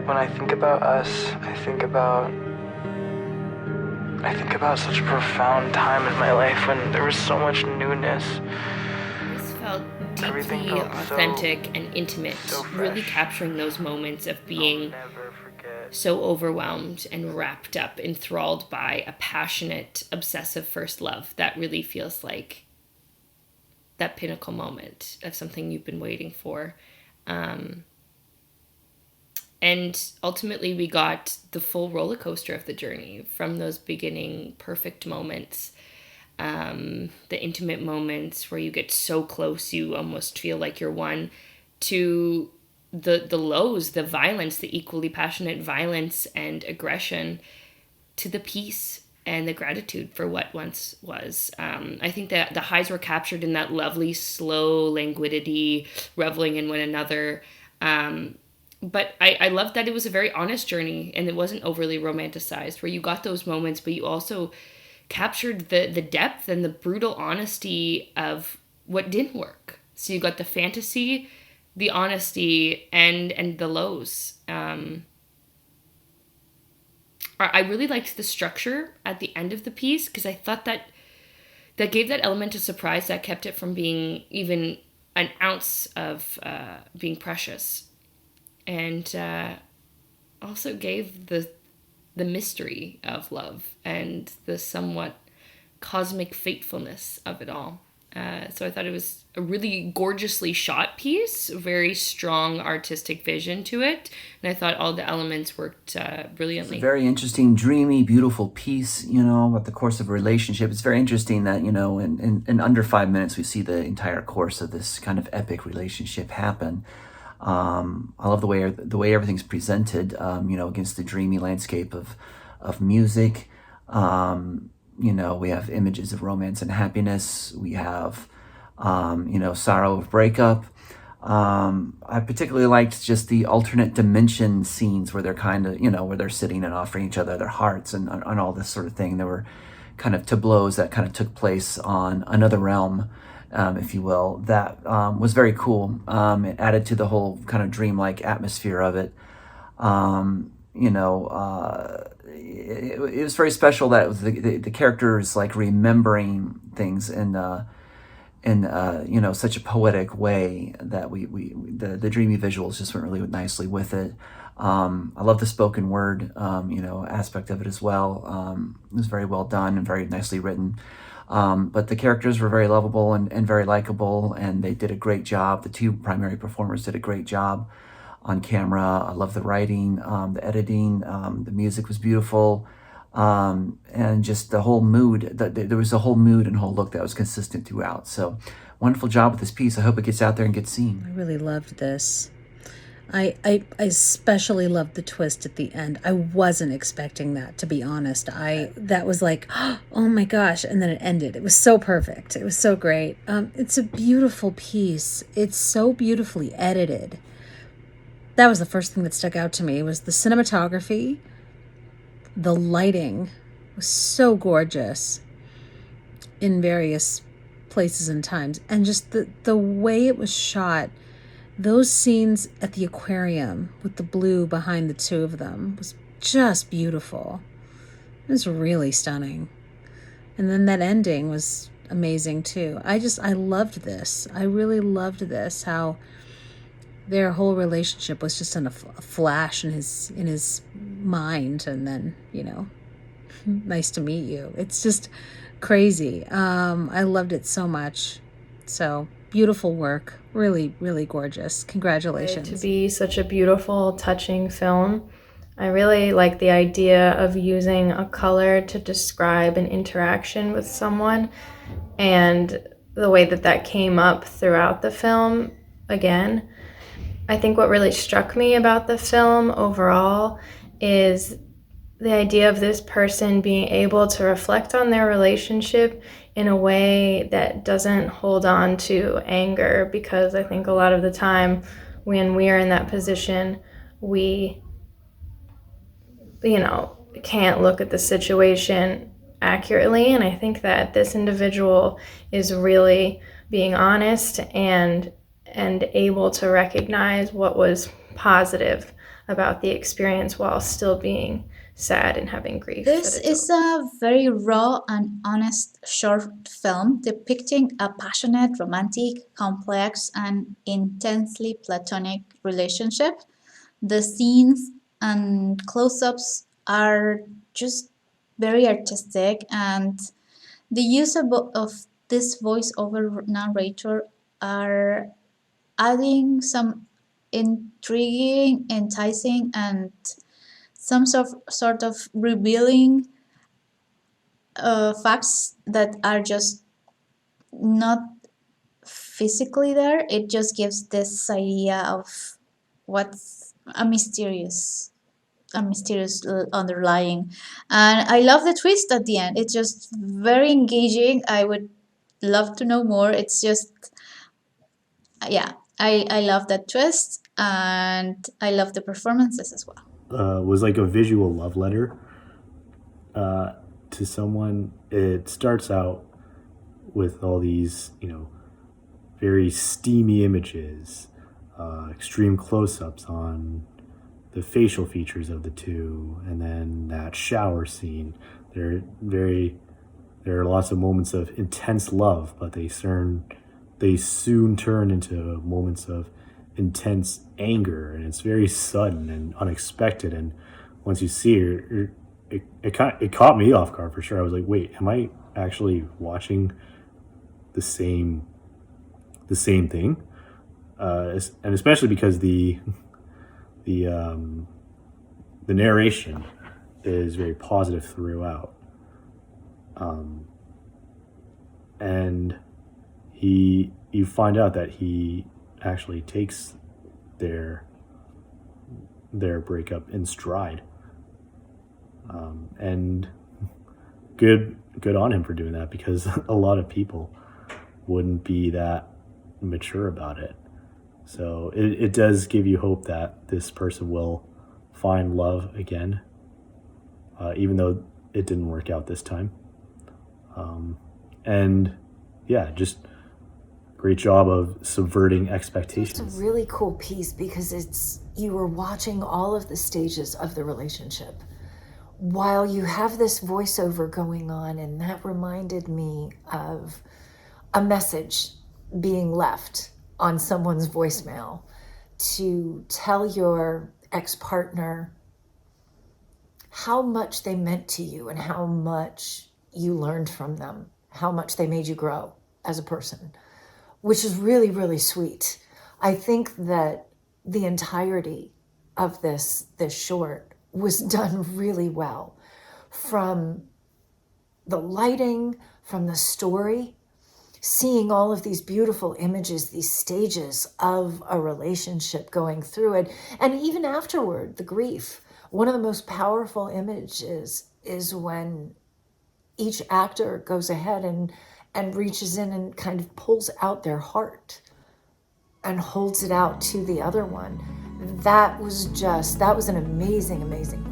When I think about us, I think about such a profound time in my life when there was so much newness. This felt Everything deeply felt authentic and intimate, so really fresh. capturing those moments of I'll being never forget. so overwhelmed and wrapped up, enthralled by a passionate, obsessive first love that really feels like that pinnacle moment of something you've been waiting for. Um, and ultimately, we got the full roller coaster of the journey from those beginning perfect moments, the intimate moments where you get so close you almost feel like you're one, to the lows, the violence, the equally passionate violence and aggression, to the peace and the gratitude for what once was. I think that the highs were captured in that lovely, slow languidity, reveling in one another. But I loved that it was a very honest journey and it wasn't overly romanticized, where you got those moments, but you also captured the depth and the brutal honesty of what didn't work. So you got the fantasy, the honesty, and the lows. I really liked the structure at the end of the piece because I thought that gave that element of surprise that kept it from being even an ounce of being precious, and also gave the mystery of love and the somewhat cosmic fatefulness of it all. So I thought it was a really gorgeously shot piece, very strong artistic vision to it, and I thought all the elements worked It's a brilliantly. very interesting, dreamy, beautiful piece, about the course of a relationship. It's very interesting that, in under 5 minutes, we see the entire course of this kind of epic relationship happen. I love the way everything's presented, against the dreamy landscape of music. We have images of romance and happiness. We have, sorrow of breakup. I particularly liked just the alternate dimension scenes where they're kind of, where they're sitting and offering each other their hearts and all this sort of thing. There were kind of tableaus that kind of took place on another realm, if you will, that was very cool. It added to the whole kind of dreamlike atmosphere of it. It was very special that it was the characters like remembering things in such a poetic way that the dreamy visuals just went really nicely with it. I love the spoken word aspect of it as well. It was very well done and very nicely written. But the characters were very lovable and very likable, and they did a great job. The two primary performers did a great job on camera. I love the writing, the editing, the music was beautiful, and just the whole mood. There was a whole mood and whole look that was consistent throughout. So, wonderful job with this piece. I hope it gets out there and gets seen. I really loved this. I especially loved the twist at the end. I wasn't expecting that, to be honest. That was like, oh my gosh, and then it ended. It was so perfect. It was so great. It's a beautiful piece. It's so beautifully edited. That was the first thing that stuck out to me, was the cinematography. The lighting was so gorgeous in various places and times, and just the way it was shot. Those scenes at the aquarium with the blue behind the two of them was just beautiful. It was really stunning. And then that ending was amazing too. I loved this. I really loved this, how their whole relationship was just in a flash in his mind, and then, nice to meet you. It's just crazy. I loved it so much. So beautiful work. Really, really gorgeous. Congratulations. To be such a beautiful, touching film. I really like the idea of using a color to describe an interaction with someone, and the way that came up throughout the film again. I think what really struck me about the film overall is the idea of this person being able to reflect on their relationship in a way that doesn't hold on to anger, because I think a lot of the time when we are in that position, we, can't look at the situation accurately. And I think that this individual is really being honest and able to recognize what was positive about the experience while still being sad and having grief. This is a very raw and honest short film depicting a passionate, romantic, complex, and intensely platonic relationship. The scenes and close-ups are just very artistic, and the use of this voiceover narrator are adding some intriguing, enticing, and some sort of revealing facts that are just not physically there. It just gives this idea of what's a mysterious underlying. And I love the twist at the end. It's just very engaging. I would love to know more. It's just, yeah, I love that twist, and I love the performances as well. Was like a visual love letter to someone. It starts out with all these, very steamy images, extreme close-ups on the facial features of the two, and then that shower scene. There are lots of moments of intense love, but they soon turn into moments of intense anger, and it's very sudden and unexpected. And once you see it caught me off guard for sure. I was like, wait, am I actually watching the same thing? And especially because the narration is very positive throughout, and you find out that he actually takes their breakup in stride, and good on him for doing that, because a lot of people wouldn't be that mature about it. So it does give you hope that this person will find love again, even though it didn't work out this time. And yeah, just great job of subverting expectations. It's a really cool piece because you were watching all of the stages of the relationship while you have this voiceover going on, and that reminded me of a message being left on someone's voicemail to tell your ex-partner how much they meant to you and how much you learned from them, how much they made you grow as a person, which is really, really sweet. I think that the entirety of this short was done really well, from the lighting, from the story, seeing all of these beautiful images, these stages of a relationship going through it. And even afterward, the grief. One of the most powerful images is when each actor goes ahead and reaches in and kind of pulls out their heart and holds it out to the other one. That was an amazing, amazing